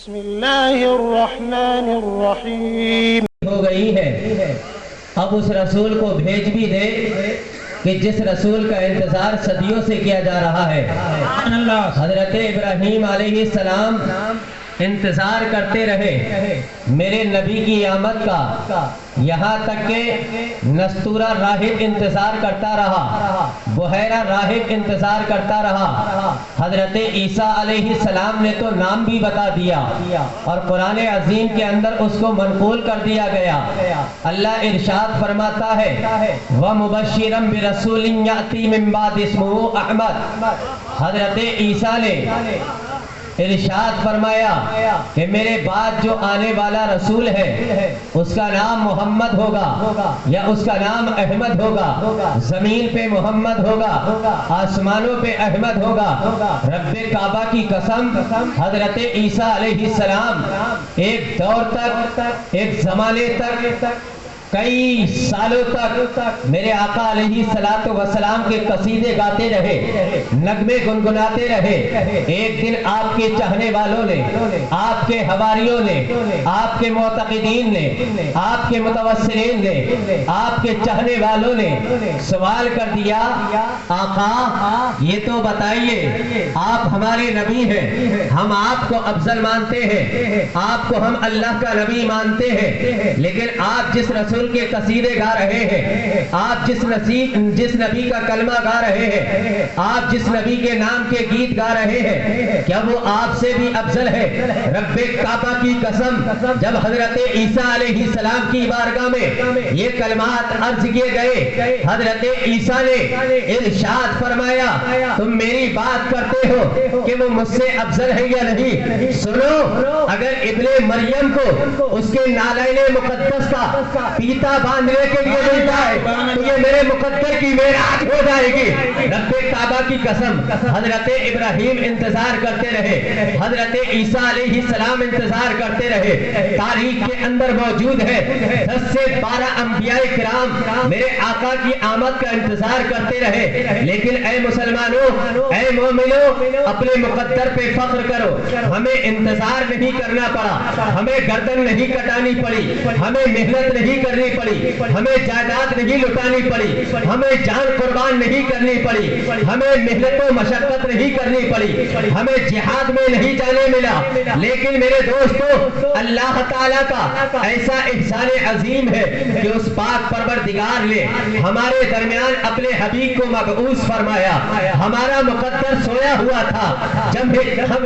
بسم اللہ الرحمن الرحیم ہو گئی ہے۔ اب اس رسول کو بھیج بھی دے کہ جس رسول کا انتظار صدیوں سے کیا جا رہا ہے۔ حضرت ابراہیم علیہ السلام انتظار کرتے رہے میرے نبی کی آمد کا، یہاں تک کہ نستورہ راہب انتظار کرتا رہا، بحیرہ راہب انتظار کرتا رہا۔ حضرت عیسیٰ علیہ السلام نے تو نام بھی بتا دیا اور قرآن عظیم کے اندر اس کو منقول کر دیا گیا۔ اللہ ارشاد فرماتا ہے وَمُبَشِّرًا بِرَسُولٍ يَأْتِي مِن بَعْدِ اسْمُهُ احمد۔ حضرت عیسیٰ نے ارشاد فرمایا کہ میرے بعد جو آنے والا رسول ہے اس کا نام محمد ہوگا یا اس کا نام احمد ہوگا، زمین پہ محمد ہوگا، آسمانوں پہ احمد ہوگا۔ رب کعبہ کی قسم، حضرت عیسیٰ علیہ السلام ایک دور تک، ایک زمانے تک، کئی سالوں تک میرے آقا علیہ السلام کے قصیدے گاتے رہے، نغمے گنگناتے رہے۔ ایک دن آپ کے چاہنے والوں نے، آپ کے حواریوں نے، آپ کے معتقدین نے، آپ کے متوسلین نے، آپ کے چاہنے والوں نے سوال کر دیا آقا یہ تو بتائیے، آپ ہمارے نبی ہیں، ہم آپ کو افضل مانتے ہیں، آپ کو ہم اللہ کا نبی مانتے ہیں، لیکن آپ جس رسول کے قصیدے گا رہے ہیں، آپ جس نبی کا کلمہ گا رہے ہیں، آپ جس نبی کے نام کے گیت گا رہے ہیں، کیا وہ آپ سے بھی افضل ہے؟ رب کعبہ کی قسم، جب حضرت عیسیٰ علیہ السلام کی بارگاہ میں یہ کلمات عرض کیے گئے، حضرت عیسیٰ نے ارشاد فرمایا تم میری بات کرتے ہو کہ وہ مجھ سے افضل ہے یا نہیں؟ سنو، اگر ابن مریم کو اس کے نالین مقدس کا پیتا باندھنے کے لیے ملتا ہے تو یہ میرے مقدر کی معراج ہو جائے گی۔ رب کعبہ کی قسم، حضرت ابراہیم انتظار کرتے رہے، حضرت عیسیٰ علیہ السلام انتظار کرتے رہے۔ تاریخ کے اندر موجود ہے 10 سے 12 انبیاء کرام میرے آقا کی آمد کا انتظار کرتے رہے، لیکن اے مسلمانوں، اے مومنوں، اپنے مقدر پہ فخر کرو۔ ہمیں انتظار نہیں کرنا پڑا، ہمیں گردن نہیں کٹانی پڑی، ہمیں محنت نہیں کرنی پڑی، ہمیں جائیداد نہیں لٹانی پڑی، ہمیں جان قربان نہیں کرنی پڑی، ہمیں محنت و مشقت نہیں کرنی پڑی، ہمیں جہاد میں نہیں جانے ملا، لیکن میرے دوستو اللہ تعالیٰ کا ایسا احسان عظیم ہے کہ اس پاک پروردگار نے ہمارے درمیان اپنے حبیب کو مبعوث فرمایا۔ ہمارا مقدر سویا ہوا تھا، جب ہم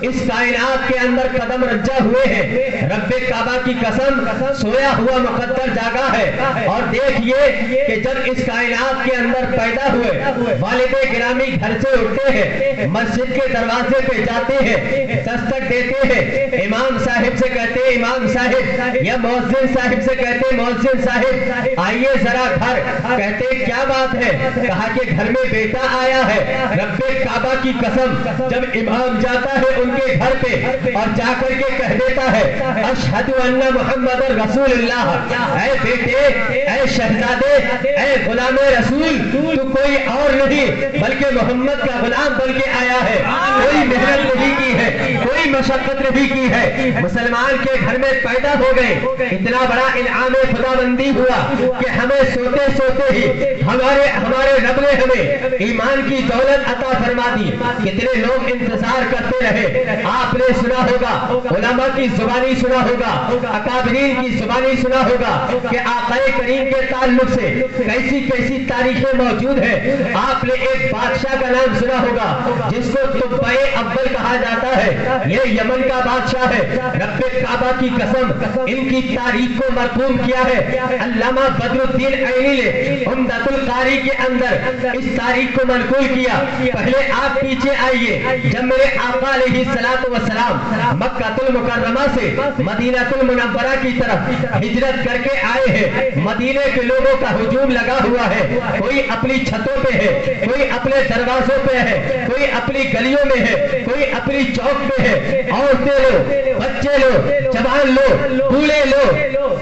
اس کائنات کے اندر قدم رجا ہوئے ہیں، رب کعبہ کی قسم سویا ہوا مقدر جاگا ہے۔ اور دیکھیے کہ جب اس کائنات کے اندر پیدا ہوئے، والد گرامی گھر سے اٹھتے ہیں، مسجد کے دروازے پہ جاتے ہیں، دستک دیتے ہیں، امام صاحب سے کہتے ہیں امام صاحب، یا مؤذن صاحب سے کہتے ہیں مؤذن صاحب آئیے ذرا گھر، کہتے ہیں کیا بات ہے؟ کہا کہ گھر میں بیٹا آیا ہے۔ رب کعبہ کی قسم، جب امام جاتا ہے ان کے گھر پہ اور جا کر کے کہہ دیتا ہے اشہد ان محمد رسول اللہ، اے بیٹے، اے شہزادے، اے غلام رسول، تو کوئی اور نہیں بلکہ محمد کا غلام بن کے آیا ہے، کوئی محنت نہیں کی ہے، کوئی مشقت نہیں کی ہے، مسلمان کے گھر میں پیدا ہو گئے۔ اتنا بڑا انعام خدا بندی ہوا کہ ہمیں سوتے سوتے ہی ہمارے رب نے ہمیں ایمان کی دولت عطا فرما دی۔ کتنے لوگ انتظار کرتے رہے، آپ نے سنا ہوگا، علماء کی زبانی سنا ہوگا، اکابرین کی زبانی سنا ہوگا کہ آقا کریم کے تعلق سے کیسی کیسی تاریخیں موجود ہیں۔ آپ نے ایک بادشاہ کا نام سنا ہوگا جس کو طبع اول کہا جاتا ہے، یہ یمن کا بادشاہ ہے۔ رب کعبہ کی قسم، ان کی تاریخ کو مرقوم کیا ہے علامہ بدر الدین عینی نے عمدۃ القاری کے اندر اس تاریخ کو منقول کیا۔ پہلے آپ پیچھے آئیے، جب میرے آقا علیہ السلام مکہ المکرمہ سے مدینہ المنورہ کی طرف ہجرت کر کے آئے ہیں، مدینے کے لوگوں کا ہجوم لگا ہوا ہے، کوئی اپنی چھتوں پہ ہے، کوئی اپنے دروازوں پہ ہے، کوئی اپنی گلیوں میں ہے، کوئی اپنی چوک پہ ہے، عورتیں لو، بچے بچے لو، جوان لو، بوڑھے لو،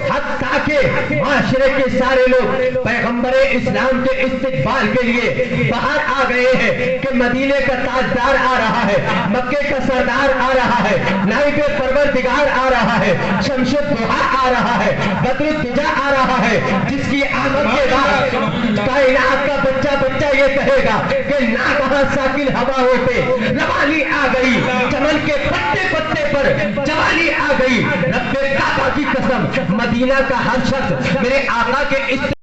حتیٰ کہ معاشرے کے سارے لوگ پیغمبر اسلام کے استقبال کے لیے باہر آ گئے ہیں کہ مدینے کا تاجدار آ رہا ہے، مکے کا سردار آ رہا ہے، نائب پروردگار آ رہا ہے، شمس الضحیٰ آ رہا ہے، بدر الدجا آ رہا ہے، جس کی آمد کے بعد کائنات کا بچہ بچہ یہ کہے گا کہ ناگہاں ساکن ہواؤں پہ روانی آ گئی، چمن کے پتے پتے پر جوانی آ گئی۔ رب کعبہ کی قسم، مدینہ کا ہر شخص میرے آقا کے